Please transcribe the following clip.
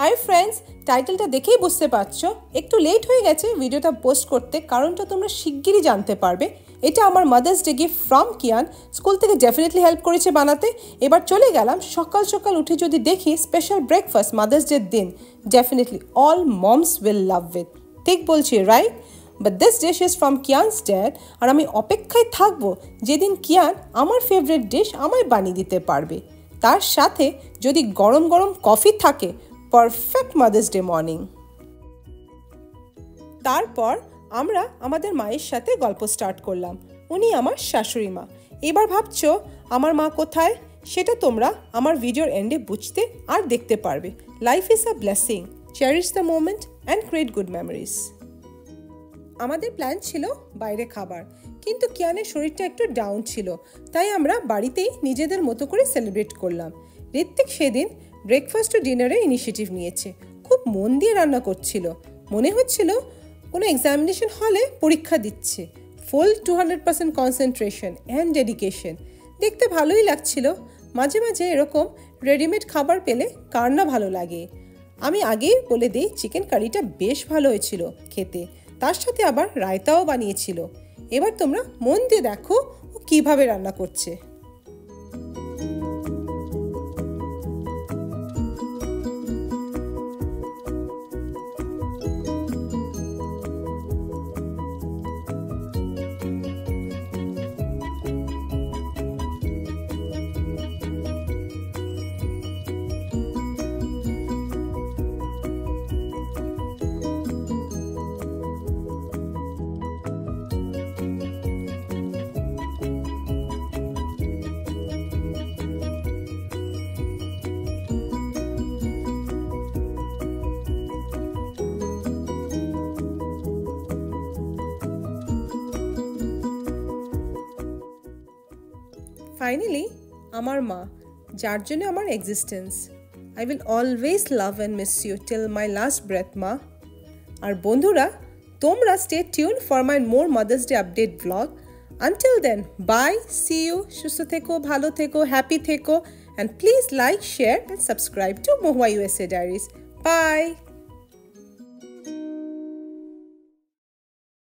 Hi friends, টাইটেলটা দেখেই বুঝতে পারছো একটু লেট হয়ে গেছে ভিডিওটা পোস্ট করতে, কারণটা তোমরা শিগগিরই জানতে পারবে। এটা আমার mother's day gift from Kiaan. School থেকে ডেফিনেটলি হেল্প করেছে বানাতে। এবার চলে গেলাম, সকাল সকাল উঠে যদি দেখি স্পেশাল ব্রেকফাস্ট মাদার্স ডের দিন, definitely all moms will love it. ঠিক বলছি, right? But this dish is from Kian's dad. আর আমি অপেক্ষায় থাকবো যেদিন কিয়ান আমার ফেভারিট ডিশ আমায় বানিয়ে দিতে পারবে। তার সাথে যদি গরম গরম কফি থাকে, পারফেক্ট মাদার্স ডে মর্নিং। তারপর আমরা আমাদের মায়ের সাথে গল্প স্টার্ট করলাম। উনি আমার শাশুড়ি মা। এবার ভাবছো আমার মা কোথায়, সেটা তোমরা আমার ভিডিওর এন্ডে বুঝতে আর দেখতে পারবে। Life is a blessing, cherish the moment and create good memories. আমাদের প্ল্যান ছিল বাইরে খাবার, কিন্তু কিয়ানের শরীরটা একটু ডাউন ছিল, তাই আমরা বাড়িতেই নিজেদের মতো করে সেলিব্রেট করলাম। ঋত্বিক সেদিন ব্রেকফাস্ট ও ডিনারে ইনিশিয়েটিভ নিয়েছে। খুব মন দিয়ে রান্না করছিল, মনে হচ্ছিল কোনো এক্সামিনেশন হলে পরীক্ষা দিচ্ছে। ফুল 200% কনসেন্ট্রেশন অ্যান্ড ডেডিকেশন। দেখতে ভালোই লাগছিল। মাঝে মাঝে এরকম রেডিমেড খাবার পেলে কার না ভালো লাগে। আমি আগেই বলে দিই, চিকেন কারিটা বেশ ভালো হয়েছিল খেতে, তার সাথে আবার রায়তাও বানিয়েছিল। এবার তোমরা মন দিয়ে দেখো ও কীভাবে রান্না করছে। ফাইনালি আমার মা, যার জন্য আমার existence. I will always love and miss you till my last breath মা। আর বন্ধুরা, তোমরা stay tune for my more mother's day update blog. Until then, bye, see you. সুস্থ থেকো, ভালো থেকো, হ্যাপি থেকো, and please like, share and subscribe to Mahua USA Diaries. By.